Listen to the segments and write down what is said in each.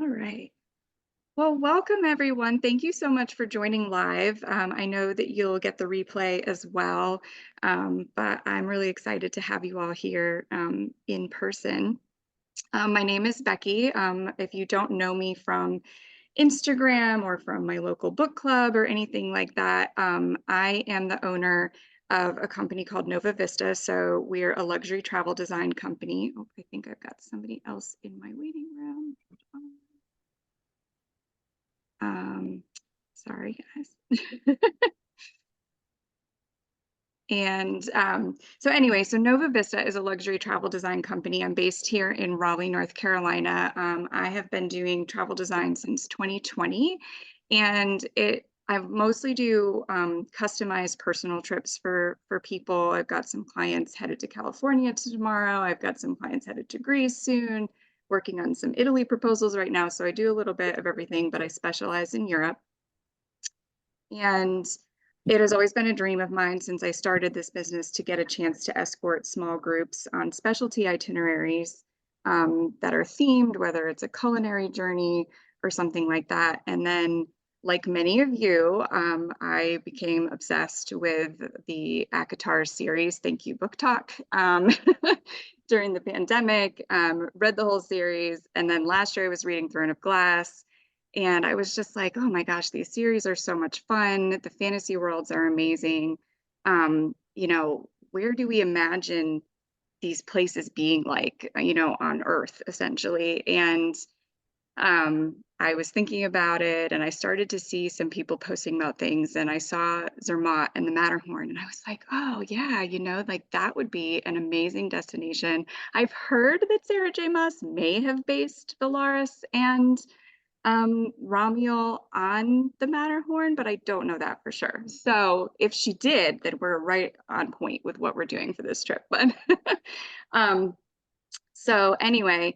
All right. Well, welcome everyone. Thank you so much for joining live. I know that you'll get the replay as well, but I'm really excited to have you all here in person. My name is Becky. If you don't know me from Instagram or from my local book club or anything like that, I am the owner of a company called Nova Vista. So we're a luxury travel design company. Oh, I think I've got somebody else in my waiting room. Um, Sorry, guys. So anyway, so Nova Vista is a luxury travel design company. I'm based here in Raleigh, North Carolina. I have been doing travel design since 2020, and I mostly do customized personal trips for people. I've got some clients headed to California tomorrow. I've got some clients headed to Greece soon, working on some Italy proposals right now. So I do a little bit of everything, but I specialize in Europe. And it has always been a dream of mine since I started this business to get a chance to escort small groups on specialty itineraries that are themed, whether it's a culinary journey or something like that. And then, like many of you, I became obsessed with the ACOTAR series, Thank You Book Talk, during the pandemic, read the whole series. And then last year I was reading Throne of Glass. And I was just like, oh my gosh, these series are so much fun. The fantasy worlds are amazing. Where do we imagine these places being like, on Earth essentially? And I was thinking about it and I started to see some people posting about things and I saw Zermatt and the Matterhorn and I was like, oh yeah, like that would be an amazing destination. I've heard that Sarah J. Maas may have based Valaris and Romuald on the Matterhorn, but I don't know that for sure. So if she did, then we're right on point with what we're doing for this trip. But um, so anyway,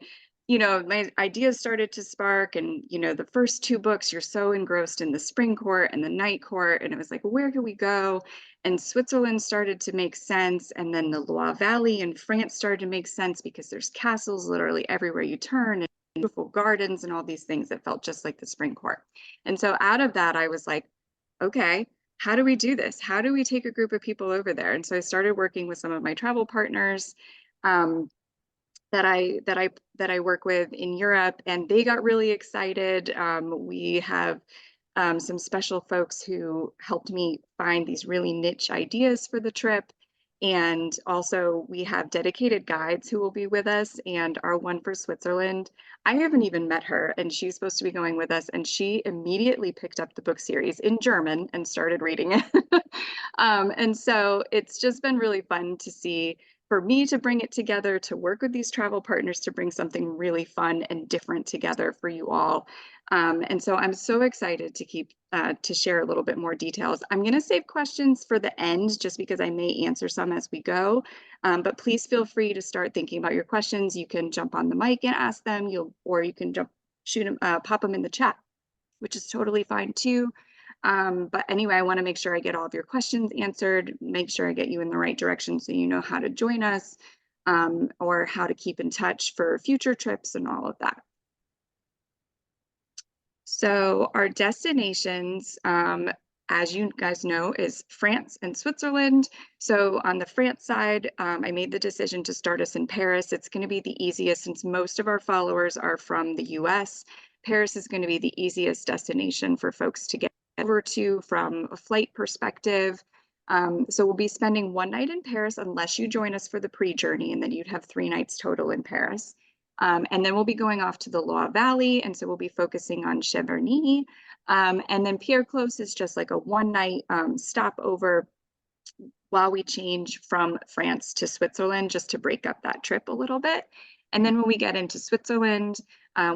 my ideas started to spark, and the first two books, you're so engrossed in the spring court and the night court, and it was like, well, where can we go? And Switzerland started to make sense, and then the Loire Valley in France started to make sense because there's castles literally everywhere you turn beautiful gardens and all these things that felt just like the spring court. And so out of that, I was like, okay, how do we do this? How do we take a group of people over there? And so I started working with some of my travel partners um, that I work with in Europe, and they got really excited. We have some special folks who helped me find these really niche ideas for the trip. And also we have dedicated guides who will be with us, and our one for Switzerland, I haven't even met her and she's supposed to be going with us. And she immediately picked up the book series in German and started reading it. And so it's just been really fun to see for me to bring it together, to work with these travel partners to bring something really fun and different together for you all. And so I'm so excited to share a little bit more details. I'm going to save questions for the end just because I may answer some as we go. But please feel free to start thinking about your questions. You can jump on the mic and ask them, or you can shoot them, pop them in the chat, which is totally fine too. But anyway, I want to make sure I get all of your questions answered, make sure I get you in the right direction so you know how to join us or how to keep in touch for future trips and all of that. So our destinations, as you guys know, is France and Switzerland. So on the France side, I made the decision to start us in Paris. It's going to be the easiest since most of our followers are from the US. Paris is going to be the easiest destination for folks to get over to from a flight perspective. So we'll be spending one night in Paris unless you join us for the pre-journey, and then you'd have 3 nights total in Paris. And then we'll be going off to the Loire Valley, and so we'll be focusing on Cheverny. And then Pierre Clos is just like a one-night stopover while we change from France to Switzerland, just to break up that trip a little bit. And then when we get into Switzerland,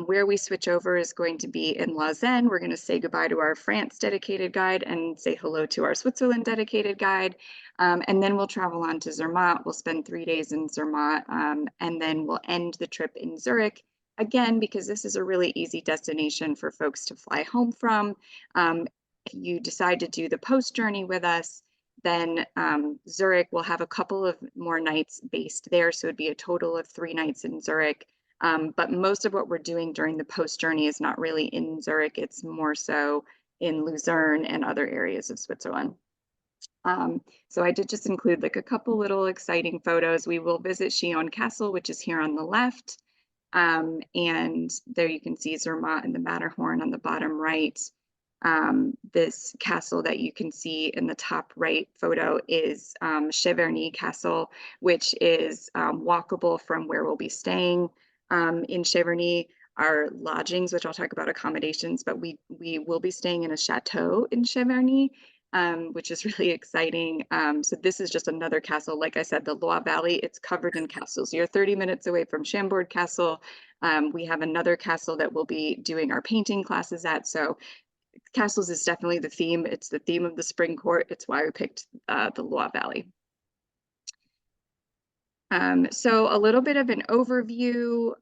where we switch over is going to be in Lausanne. We're going to say goodbye to our France dedicated guide and say hello to our Switzerland dedicated guide. And then we'll travel on to Zermatt. We'll spend 3 days in Zermatt, and then we'll end the trip in Zurich. Again, because this is a really easy destination for folks to fly home from. If you decide to do the post journey with us, then Zurich will have a couple of more nights based there. So it'd be a total of 3 nights in Zurich. But most of what we're doing during the post journey is not really in Zurich. It's more so in Lucerne and other areas of Switzerland. So I did just include like a couple little exciting photos. We will visit Chillon Castle, which is here on the left. And there you can see Zermatt and the Matterhorn on the bottom right. This castle that you can see in the top right photo is Cheverny Castle, which is walkable from where we'll be staying. In Cheverny are lodgings, which I'll talk about accommodations, but we will be staying in a chateau in Cheverny, which is really exciting. So this is just another castle. Like I said, the Loire Valley, it's covered in castles. You're 30 minutes away from Chambord Castle. We have another castle that we'll be doing our painting classes at. So castles is definitely the theme. It's the theme of the spring court. It's why we picked the Loire Valley. So a little bit of an overview.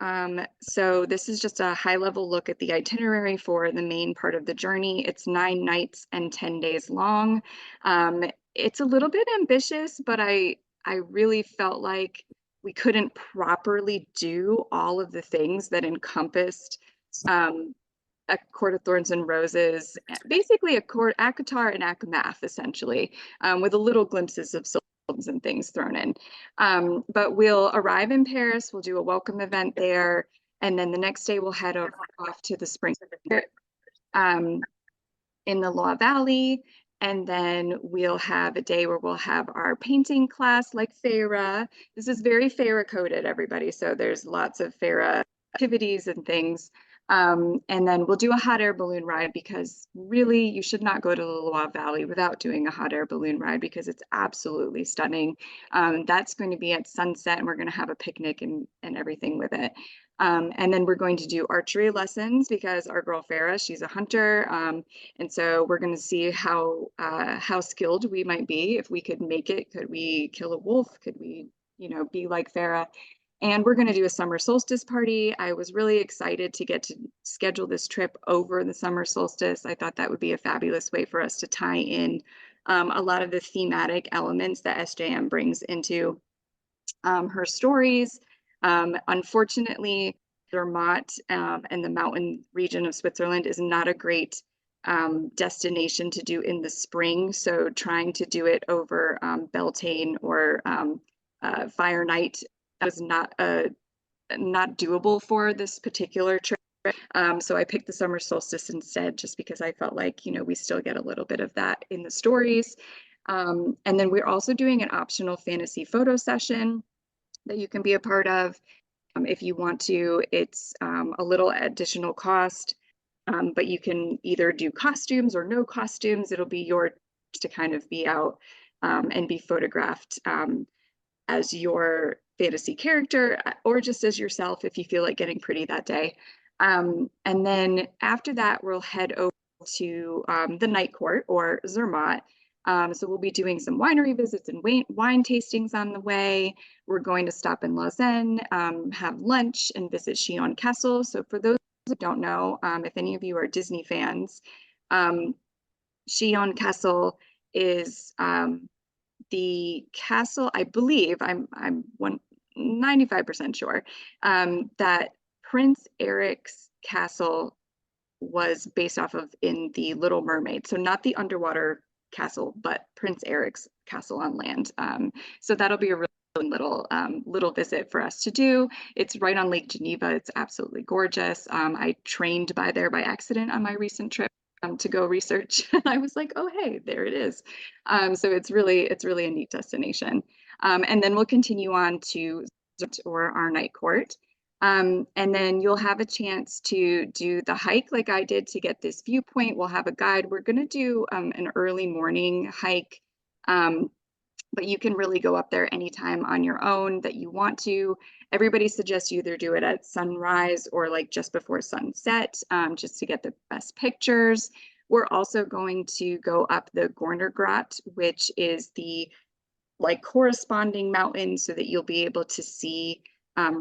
So this is just a high-level look at the itinerary for the main part of the journey. It's 9 nights and 10 days long. It's a little bit ambitious, but I really felt like we couldn't properly do all of the things that encompassed a Court of Thorns and Roses, basically a court, ACOTAR and ACOMAF, essentially, with a little glimpses of and things thrown in. But we'll arrive in Paris, we'll do a welcome event there, and then the next day we'll head off to the spring in the Loire Valley, and then we'll have a day where we'll have our painting class like FERA. This is very FERA coded, everybody, so there's lots of FERA activities and things. And then we'll do a hot air balloon ride, because really you should not go to the Loire Valley without doing a hot air balloon ride, because it's absolutely stunning. That's going to be at sunset, and we're going to have a picnic and everything with it. And then we're going to do archery lessons, because our girl Farah, she's a hunter. And so we're going to see how skilled we might be. If we could make it, could we kill a wolf? Could we, be like Farah? And we're going to do a summer solstice party. I was really excited to get to schedule this trip over the summer solstice. I thought that would be a fabulous way for us to tie in a lot of the thematic elements that SJM brings into her stories. Unfortunately, Zermatt and the mountain region of Switzerland is not a great destination to do in the spring. So trying to do it over Beltane or Fire Night was not doable for this particular trip. So I picked the summer solstice instead, just because I felt like, we still get a little bit of that in the stories. And then we're also doing an optional fantasy photo session that you can be a part of. If you want to, it's a little additional cost, but you can either do costumes or no costumes. It'll be yours to kind of be out and be photographed as your fantasy character, or just as yourself if you feel like getting pretty that day. And then after that, we'll head over to the night court, or Zermatt. So we'll be doing some winery visits and wine tastings on the way. We're going to stop in Lausanne, have lunch, and visit Chillon Castle. So for those who don't know, if any of you are Disney fans, Chillon Castle is the castle, I believe, I'm 95% sure, that Prince Eric's castle was based off of in The Little Mermaid. So not the underwater castle, but Prince Eric's castle on land. So that'll be a really little visit for us to do. It's right on Lake Geneva. It's absolutely gorgeous. I trained by there by accident on my recent trip to go research. I was like, oh, hey, there it is. So it's really a neat destination. And then we'll continue on to or our night court. And then you'll have a chance to do the hike like I did to get this viewpoint. We'll have a guide. We're going to do an early morning hike, but you can really go up there anytime on your own that you want to. Everybody suggests you either do it at sunrise or like just before sunset, just to get the best pictures. We're also going to go up the Gornergrat, which is the corresponding mountain, so that you'll be able to see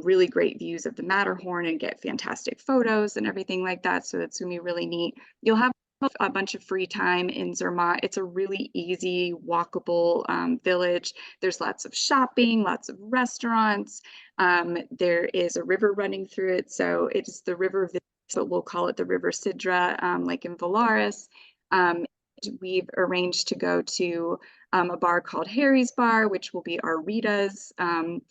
really great views of the Matterhorn and get fantastic photos and everything like that. So that's gonna be really neat. You'll have a bunch of free time in Zermatt. It's a really easy, walkable village. There's lots of shopping, lots of restaurants. There is a river running through it, so it's the river, so we'll call it the River Sidra, like in Valaris. We've arranged to go to a bar called Harry's Bar, which will be our Rita's. And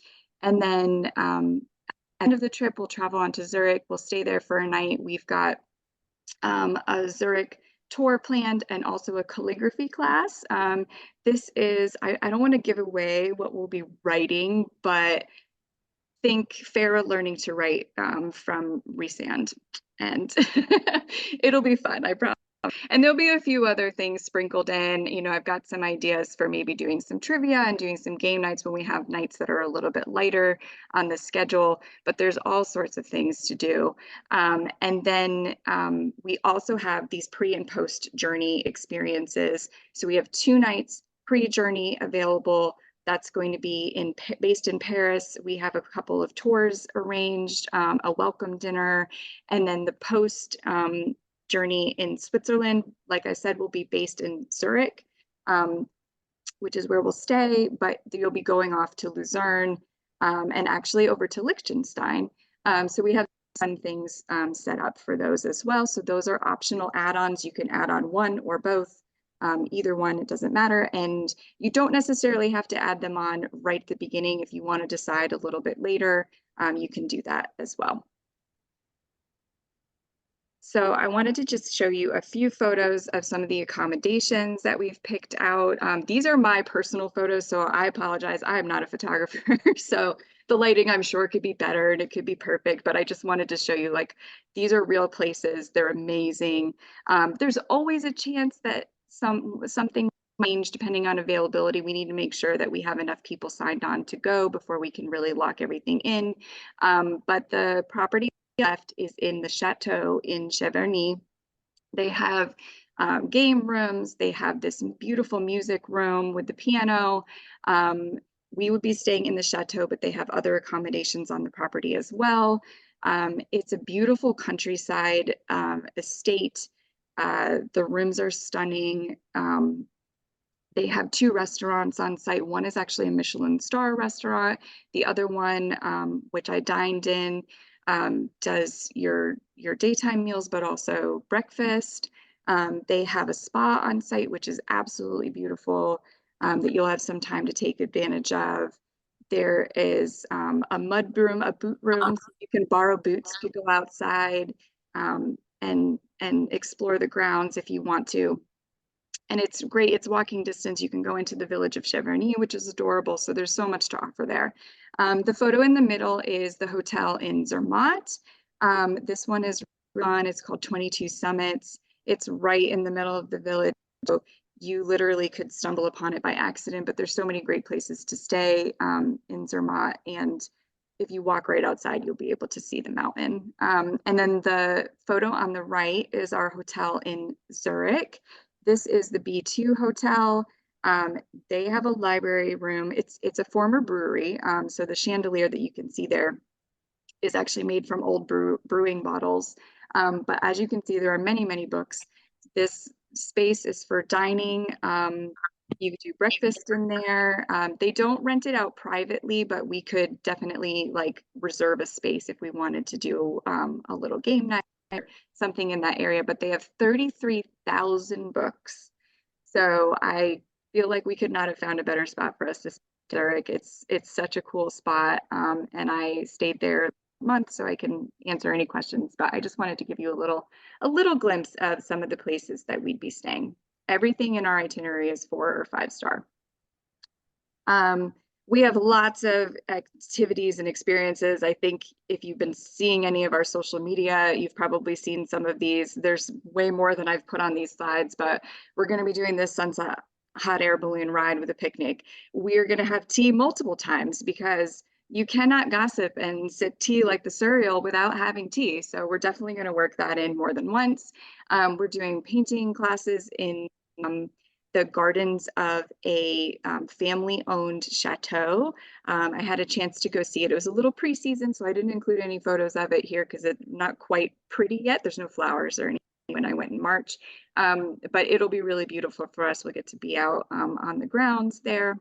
then end of the trip, we'll travel on to Zurich. We'll stay there for a night. We've got a Zurich tour planned and also a calligraphy class. This is, I don't want to give away what we'll be writing, but think Farah learning to write from Resand. And it'll be fun, I promise. And there'll be a few other things sprinkled in. You know, I've got some ideas for maybe doing some trivia and doing some game nights when we have nights that are a little bit lighter on the schedule, but there's all sorts of things to do. And then we also have these pre and post journey experiences. So we have 2 nights pre-journey available. That's going to be based in Paris. We have a couple of tours arranged, a welcome dinner, and then the post journey in Switzerland, like I said, will be based in Zurich, which is where we'll stay, but you'll be going off to Lucerne and actually over to Liechtenstein. So we have some things set up for those as well. So those are optional add-ons. You can add on one or both, either one, it doesn't matter. And you don't necessarily have to add them on right at the beginning. If you want to decide a little bit later, you can do that as well. So I wanted to just show you a few photos of some of the accommodations that we've picked out. These are my personal photos, so I apologize. I am not a photographer, so the lighting I'm sure could be better and it could be perfect, but I just wanted to show you, like, these are real places. They're amazing. There's always a chance that something change depending on availability. We need to make sure that we have enough people signed on to go before we can really lock everything in. But the property left is in the chateau in Cheverny. They have game rooms. They have this beautiful music room with the piano. We would be staying in the chateau, but they have other accommodations on the property as well. It's a beautiful countryside estate. The rooms are stunning. They have 2 restaurants on site. One is actually a Michelin star restaurant. The other one, which I dined in, does your daytime meals, but also breakfast. They have a spa on site, which is absolutely beautiful, that you'll have some time to take advantage of. There is a mud room, a boot room, so you can borrow boots to go outside and explore the grounds if you want to. And it's great. It's walking distance. You can go into the village of Cheverny, which is adorable. So there's so much to offer there. The photo in the middle is the hotel in Zermatt. This one is on. It's called 22 Summits. It's right in the middle of the village. So you literally could stumble upon it by accident, but there's so many great places to stay in Zermatt. And if you walk right outside, you'll be able to see the mountain. And then the photo on the right is our hotel in Zurich. This is the B2 Hotel. They have a library room. It's a former brewery. So the chandelier that you can see there is actually made from old brewing bottles. But as you can see, there are many, many books. This space is for dining. You could do breakfast in there. They don't rent it out privately, but we could definitely like reserve a space if we wanted to do a little game night, something in that area. But they have 33,000 books. So I feel like we could not have found a better spot for us to stay. Derek. It's such a cool spot. And I stayed there a month so I can answer any questions, but I just wanted to give you a little glimpse of some of the places that we'd be staying. Everything in our itinerary is 4 or 5 star. We have lots of activities and experiences. I think if you've been seeing any of our social media, you've probably seen some of these. There's way more than I've put on these slides, but we're going to be doing this sunset hot air balloon ride with a picnic. We're going to have tea multiple times because you cannot gossip and sip tea like the Surreal without having tea. So we're definitely going to work that in more than once. We're doing painting classes in the gardens of a family-owned chateau. I had a chance to go see it. It was a little pre-season, so I didn't include any photos of it here because it's not quite pretty yet. There's no flowers or anything when I went in March. But it'll be really beautiful for us. We'll get to be out on the grounds there.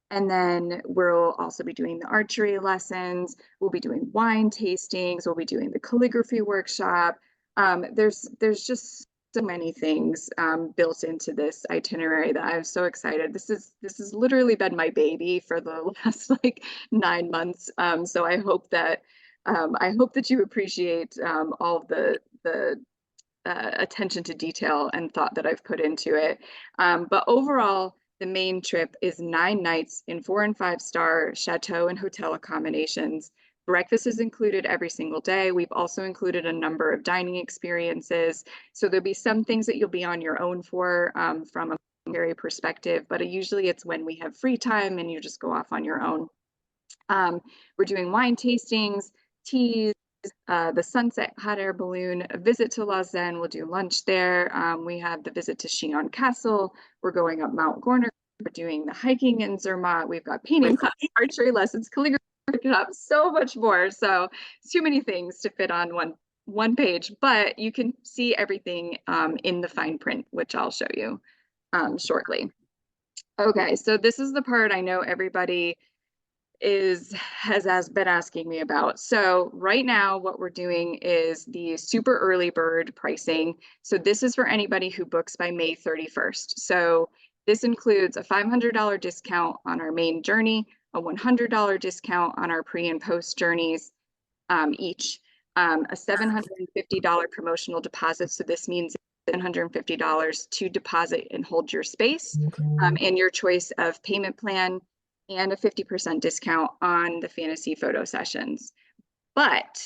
And then we'll also be doing the archery lessons. We'll be doing wine tastings. We'll be doing the calligraphy workshop. There's just so many things built into this itinerary that I'm so excited. This has literally been my baby for the last like 9 months. So I hope that you appreciate all of the attention to detail and thought that I've put into it. But overall, the main trip is 9 nights in 4- and 5-star chateau and hotel accommodations. Breakfast is included every single day. We've also included a number of dining experiences. So there'll be some things that you'll be on your own for from a area perspective, but usually it's when we have free time and you just go off on your own. We're doing wine tastings, teas, the Sunset Hot Air Balloon, a visit to Lausanne. We'll do lunch there. We have the visit to Chinon Castle. We're going up Mount Gorner. We're doing the hiking in Zermatt. We've got painting class, archery lessons, calligraphy, so much more. So it's too many things to fit on one page, but you can see everything in the fine print, which I'll show you shortly. Okay, so this is the part I know everybody has been asking me about. So right now what we're doing is the super early bird pricing. So this is for anybody who books by May 31st. So this includes a $500 discount on our main journey, a $100 discount on our pre and post journeys each, a $750 promotional deposit. So this means $750 to deposit and hold your space, and your choice of payment plan, and a 50% discount on the fantasy photo sessions. But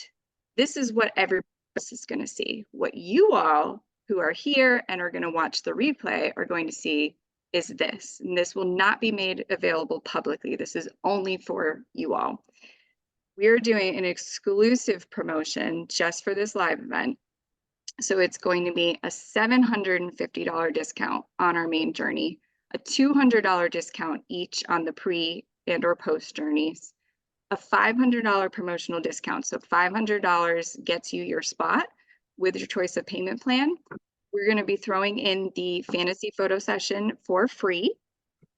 this is what everybody else is going to see. What you all who are here and are going to watch the replay are going to see is this. And this will not be made available publicly. This is only for you all. We're doing an exclusive promotion just for this live event. So it's going to be a $750 discount on our main journey, a $200 discount each on the pre and or post journeys, a $500 promotional discount. So $500 gets you your spot with your choice of payment plan. We're going to be throwing in the fantasy photo session for free,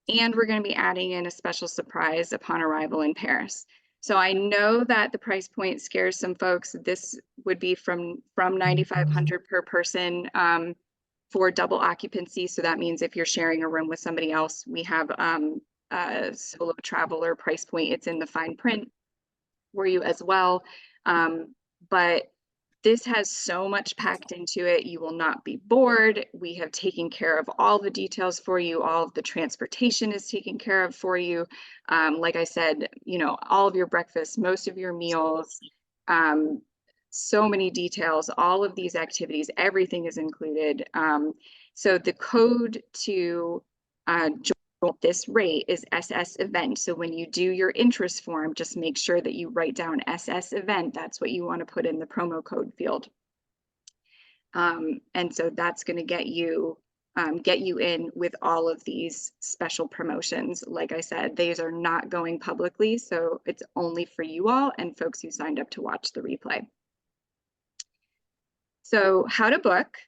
and we're going to be adding in a special surprise upon arrival in Paris. So I know that the price point scares some folks. This would be from $9,500 per person for double occupancy. So that means if you're sharing a room with somebody else, we have a solo traveler price point. It's in the fine print for you as well. But this has so much packed into it. You will not be bored. We have taken care of all the details for you. All of the transportation is taken care of for you. Like I said, you know, all of your breakfast, most of your meals, so many details, all of these activities, everything is included. So the code to join this rate is SS event. So when you do your interest form, just make sure that you write down SS event. That's what you want to put in the promo code field. And so that's going to get you in with all of these special promotions. Like I said, these are not going publicly, so it's only for you all and folks who signed up to watch the replay. So how to book,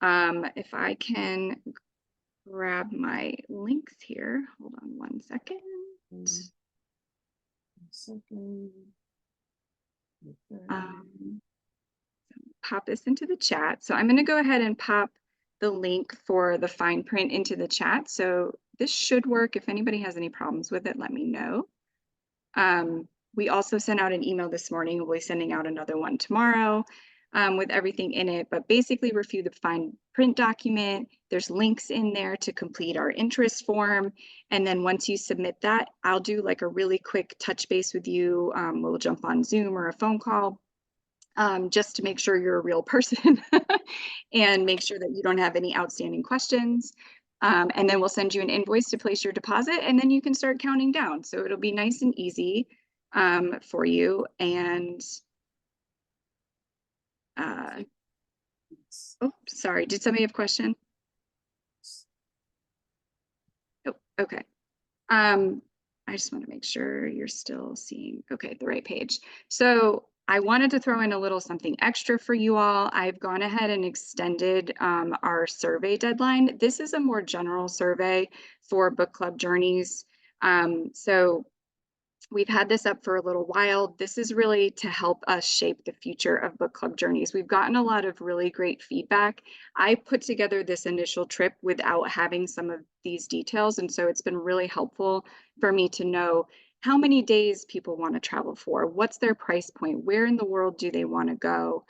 if I can grab my links here. Hold on one second. Pop this into the chat. So I'm going to go ahead and pop the link for the fine print into the chat. So this should work. If anybody has any problems with it, let me know. We also sent out an email this morning. We'll be sending out another one tomorrow with everything in it. But basically review the fine print document. There's links in there to complete our interest form. And then once you submit that, I'll do like a really quick touch base with you. We'll jump on Zoom or a phone call just to make sure you're a real person and make sure that you don't have any outstanding questions. And then we'll send you an invoice to place your deposit, and then you can start counting down. So it'll be nice and easy for you. And oh, sorry, did somebody have a question? Oh, okay. I just want to make sure you're still seeing, okay, the right page. So I wanted to throw in a little something extra for you all. I've gone ahead and extended our survey deadline. This is a more general survey for book club journeys. So we've had this up for a little while. This is really to help us shape the future of book club journeys. We've gotten a lot of really great feedback. I put together this initial trip without having some of these details, and so it's been really helpful for me to know how many days people want to travel for, what's their price point, where in the world do they want to go,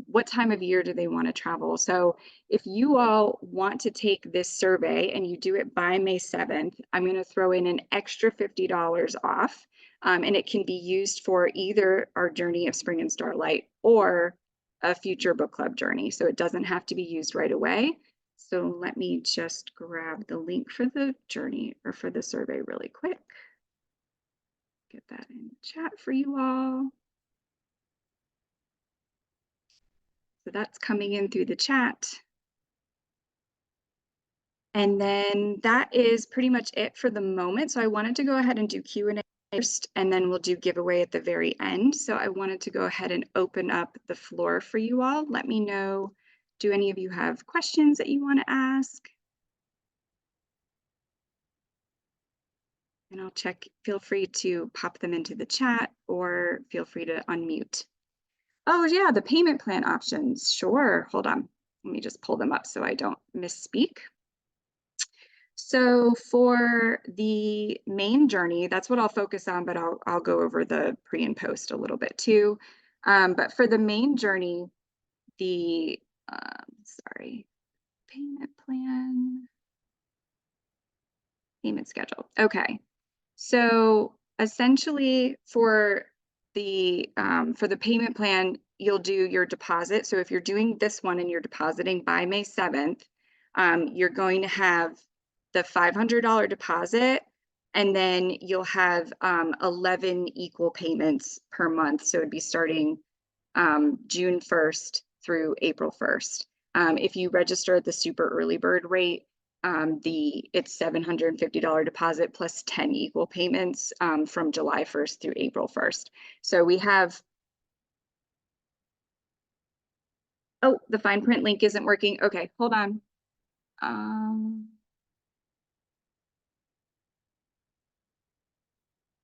what time of year do they want to travel. So if you all want to take this survey and you do it by May 7th, I'm going to throw in an extra $50 off, and it can be used for either our Journey of Spring and Starlight or a future book club journey. So it doesn't have to be used right away. So let me just grab the link for the journey or for the survey really quick. Get that in the chat for you all. So that's coming in through the chat. And then that is pretty much it for the moment. So I wanted to go ahead and do Q&A first, and then we'll do giveaway at the very end. So I wanted to go ahead and open up the floor for you all. Let me know, do any of you have questions that you want to ask? And I'll check, feel free to pop them into the chat or feel free to unmute. Oh yeah, the payment plan options, sure, hold on. Let me just pull them up so I don't misspeak. So for the main journey, that's what I'll focus on, but I'll go over the pre and post a little bit too. But for the main journey, the payment plan, payment schedule. Okay, so essentially for the payment plan, you'll do your deposit. So if you're doing this one and you're depositing by May 7th, you're going to have the $500 deposit, and then you'll have 11 equal payments per month. So it'd be starting June 1st through April 1st. If you register at the super early bird rate, it's $750 deposit plus 10 equal payments from July 1st through April 1st. So we have, oh, the fine print link isn't working. Okay, hold on.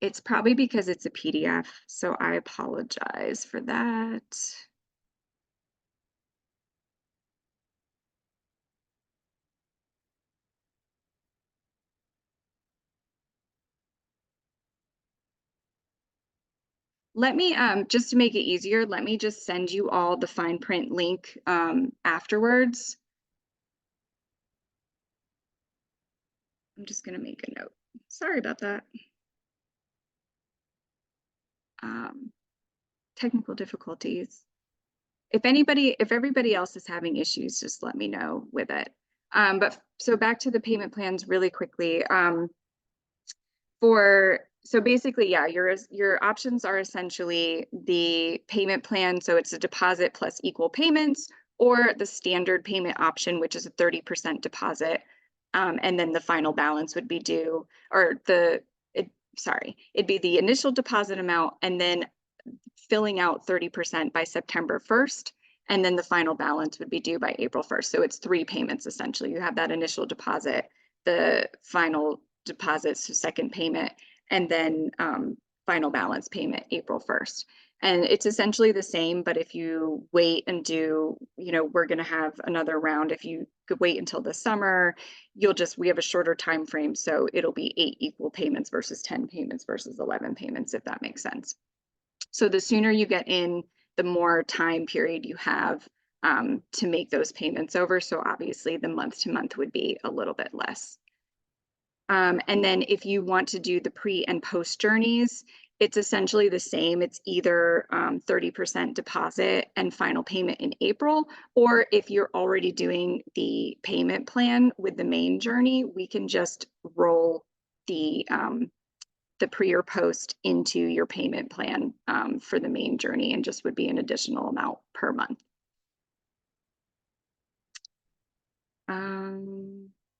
It's probably because it's a PDF, so I apologize for that. Let me, just to make it easier, let me just send you all the fine print link afterwards. I'm just gonna make a note. Sorry about that. Technical difficulties. If everybody else is having issues, just let me know with it. But so back to the payment plans really quickly. So basically, yeah, your options are essentially the payment plan. So it's a deposit plus equal payments, or the standard payment option, which is a 30% deposit. And then the final balance would be due, or it'd be the initial deposit amount and then filling out 30% by September 1st. And then the final balance would be due by April 1st. So it's 3 payments essentially. You have that initial deposit, the final deposit, so second payment, and then final balance payment April 1st. And it's essentially the same, but if you wait and do, we're going to have another round. If you could wait until the summer, we have a shorter time frame. So it'll be 8 equal payments versus 10 payments versus 11 payments, if that makes sense. So the sooner you get in, the more time period you have to make those payments over. So obviously the month to month would be a little bit less. And then if you want to do the pre and post journeys, it's essentially the same. It's either 30% deposit and final payment in April, or if you're already doing the payment plan with the main journey, we can just roll the pre or post into your payment plan for the main journey, and just would be an additional amount per month.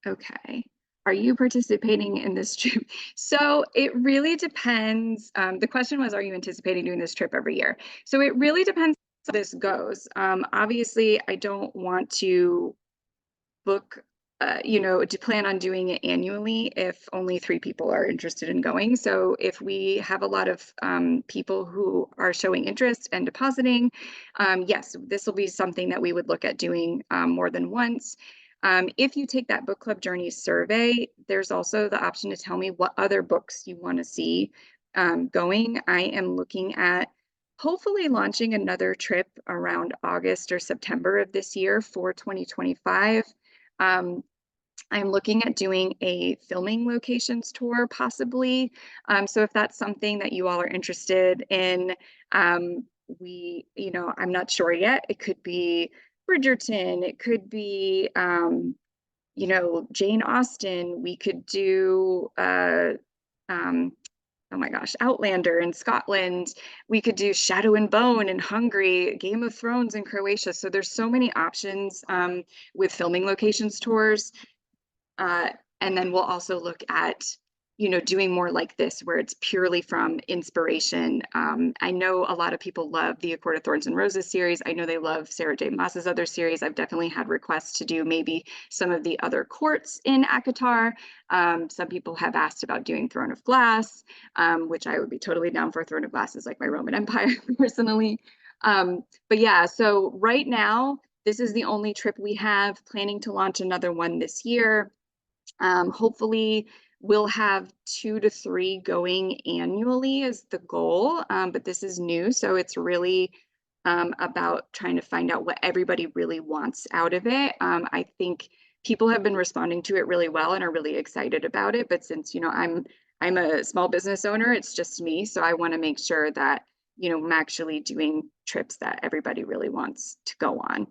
Okay. Are you participating in this trip? So it really depends. The question was, are you anticipating doing this trip every year? So it really depends how this goes. Obviously, I don't want to book, to plan on doing it annually if only 3 people are interested in going. So if we have a lot of people who are showing interest and depositing, yes, this will be something that we would look at doing more than once. If you take that book club journey survey, there's also the option to tell me what other books you want to see going. I am looking at hopefully launching another trip around August or September of this year for 2025. Um, I'm looking at doing a filming locations tour, possibly. So if that's something that you all are interested in, I'm not sure yet. It could be Bridgerton, it could be, Jane Austen. We could do, um, oh my gosh, Outlander in Scotland. We could do Shadow and Bone in Hungary, Game of Thrones in Croatia. So there's so many options with filming locations tours. Uh, and then we'll also look at, doing more like this, where it's purely from inspiration. I know a lot of people love the A Court of Thorns and Roses series. I know they love Sarah J. Maas's other series. I've definitely had requests to do maybe some of the other courts in ACOTAR. Some people have asked about doing Throne of Glass, which I would be totally down for. Throne of Glass is like my Roman Empire personally. But yeah, so right now, this is the only trip we have, planning to launch another one this year. Hopefully, we'll have 2 to 3 going annually is the goal, but this is new, so it's really about trying to find out what everybody really wants out of it. I think people have been responding to it really well and are really excited about it, but since I'm a small business owner, it's just me, so I want to make sure that I'm actually doing trips that everybody really wants to go on.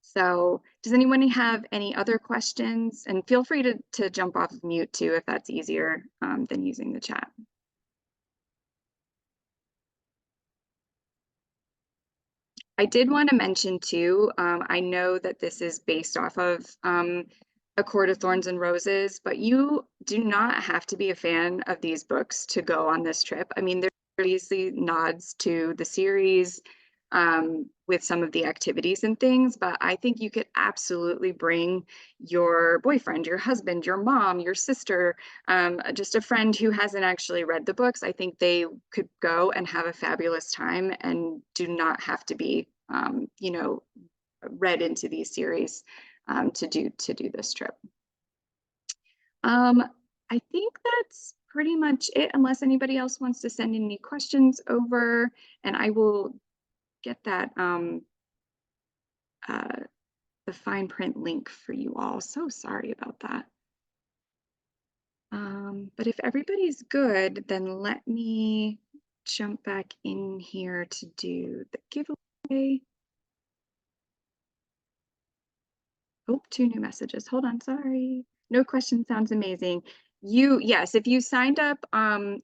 So does anyone have any other questions? And feel free to jump off of mute too, if that's easier than using the chat. I did want to mention too, I know that this is based off of A Court of Thorns and Roses, but you do not have to be a fan of these books to go on this trip. I mean, there's obviously nods to the series with some of the activities and things, but I think you could absolutely bring your boyfriend, your husband, your mom, your sister, just a friend who hasn't actually read the books. I think they could go and have a fabulous time and do not have to be, read into these series to do this trip. I think that's pretty much it, unless anybody else wants to send any questions over, and I will get that the fine print link for you all. So sorry about that. But if everybody's good, then let me jump back in here to do the giveaway. Oh, 2 new messages. Hold on, sorry. No question sounds amazing. Yes, if you signed up on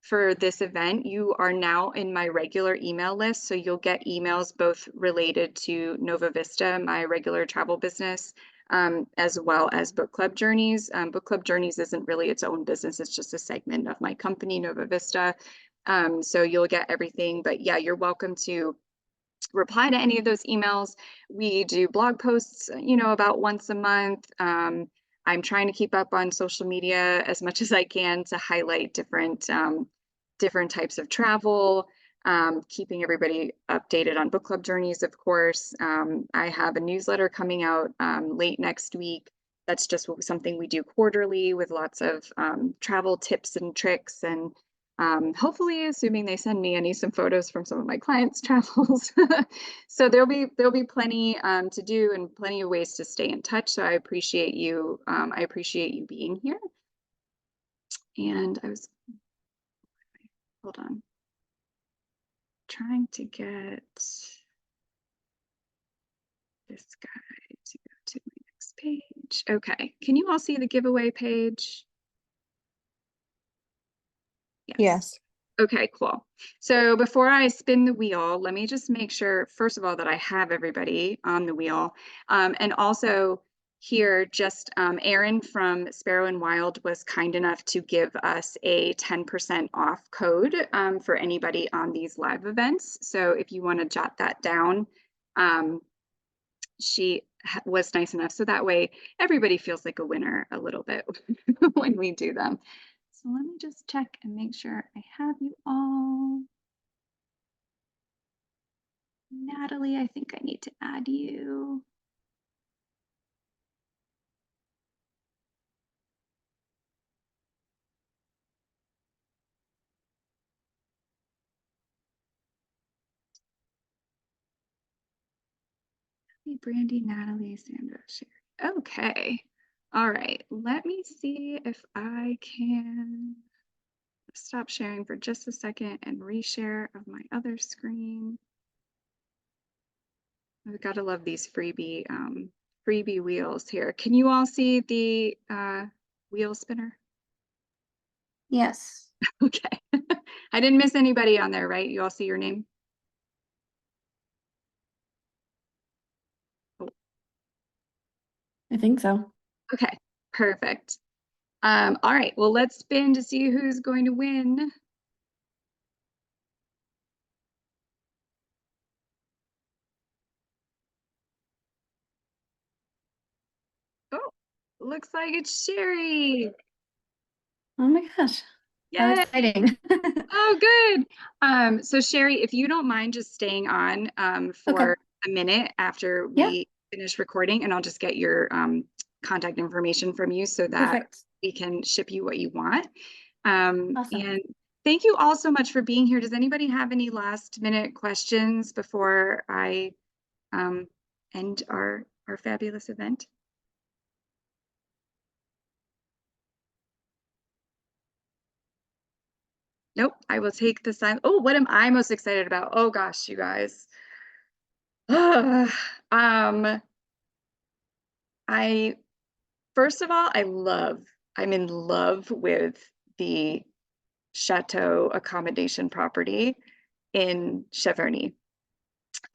for this event, you are now in my regular email list. So you'll get emails both related to Nova Vista, my regular travel business, as well as Book Club Journeys. Book Club Journeys isn't really its own business. It's just a segment of my company, Nova Vista. So you'll get everything. But yeah, you're welcome to reply to any of those emails. We do blog posts, about once a month. I'm trying to keep up on social media as much as I can to highlight different types of travel, keeping everybody updated on book club journeys, of course. I have a newsletter coming out late next week. That's just something we do quarterly with lots of travel tips and tricks, and hopefully, assuming they send me some photos from some of my clients' travels. So there'll be plenty to do and plenty of ways to stay in touch. So I appreciate you. I appreciate you being here. And hold on, trying to get this guy to go to my next page. Okay, can you all see the giveaway page? Yes. Okay, cool. So before I spin the wheel, let me just make sure, first of all, that I have everybody on the wheel. And also, here, just Erin from Sparrow and Wild was kind enough to give us a 10% off code for anybody on these live events. So if you want to jot that down, she was nice enough. So that way everybody feels like a winner a little bit when we do them. So let me just check and make sure I have you all. Natalie, I think I need to add you. Brandy, Natalie, Sandra, Sherry. Okay. All right. Let me see if I can stop sharing for just a second and reshare of my other screen. I've got to love these freebie wheels here. Can you all see the wheel spinner? Yes. Okay. I didn't miss anybody on there, right? You all see your name? Oh. I think so. Okay, perfect. All right, well, let's spin to see who's going to win. Oh, looks like it's Sherry. Oh my gosh. How Yay. exciting. Oh, good. So Sherry, if you don't mind just staying on Okay. for a minute after Yeah. we finish recording, and I'll just get your contact information from you so that Perfect. we can ship you what you want. Awesome. And thank you all so much for being here. Does anybody have any last minute questions before I end our fabulous event? Nope, I will take the sign. Oh, what am I most excited about? Oh gosh, you guys. um, I first of all, I'm in love with the chateau accommodation property in Cheverny.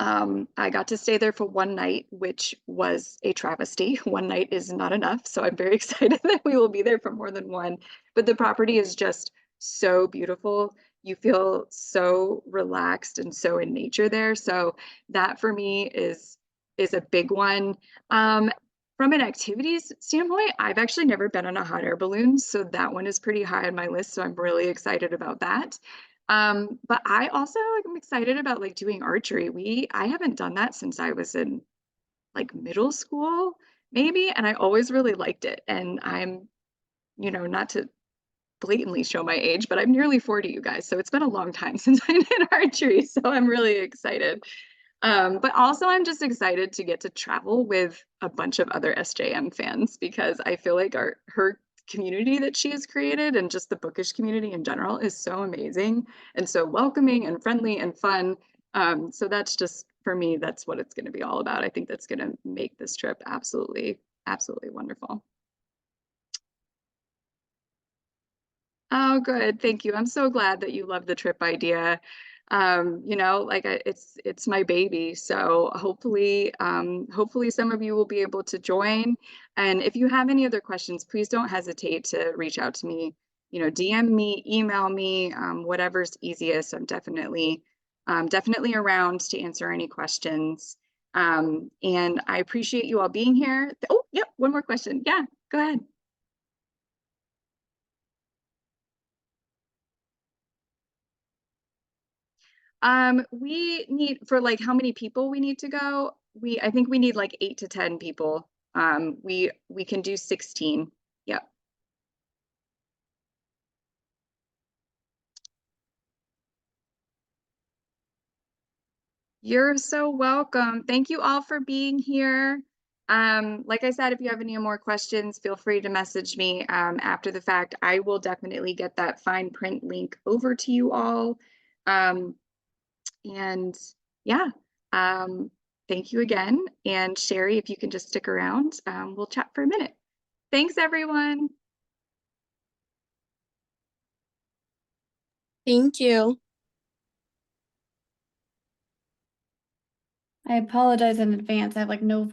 I got to stay there for one night, which was a travesty. One night is not enough, so I'm very excited that we will be there for more than one. But the property is just so beautiful. You feel so relaxed and so in nature there. So that for me is a big one. From an activities standpoint, I've actually never been on a hot air balloon, so that one is pretty high on my list. So I'm really excited about that. But I also am excited about like doing archery. I haven't done that since I was in like middle school, maybe, and I always really liked it. And I'm, not to blatantly show my age, but I'm nearly 40, you guys. So it's been a long time since I did archery. So I'm really excited. But also I'm just excited to get to travel with a bunch of other SJM fans because I feel like her community that she has created and just the bookish community in general is so amazing and so welcoming and friendly and fun. So that's just for me, that's what it's going to be all about. I think that's going to make this trip absolutely, absolutely wonderful. Oh, good. Thank you. I'm so glad that you love the trip idea. Like it's my baby. So hopefully some of you will be able to join. And if you have any other questions, please don't hesitate to reach out to me. DM me, email me, whatever's easiest. I'm definitely around to answer any questions. And I appreciate you all being here. Oh, yep, one more question. Yeah, go ahead. We need for like how many people we need to go. I think we need like 8 to 10 people. We can do 16. Yep. You're so welcome. Thank you all for being here. Like I said, if you have any more questions, feel free to message me after the fact. I will definitely get that fine print link over to you all. Um, And yeah, thank you again. And Sherry, if you can just stick around, we'll chat for a minute. Thanks, everyone. Thank you. I apologize in advance. I have like no voice.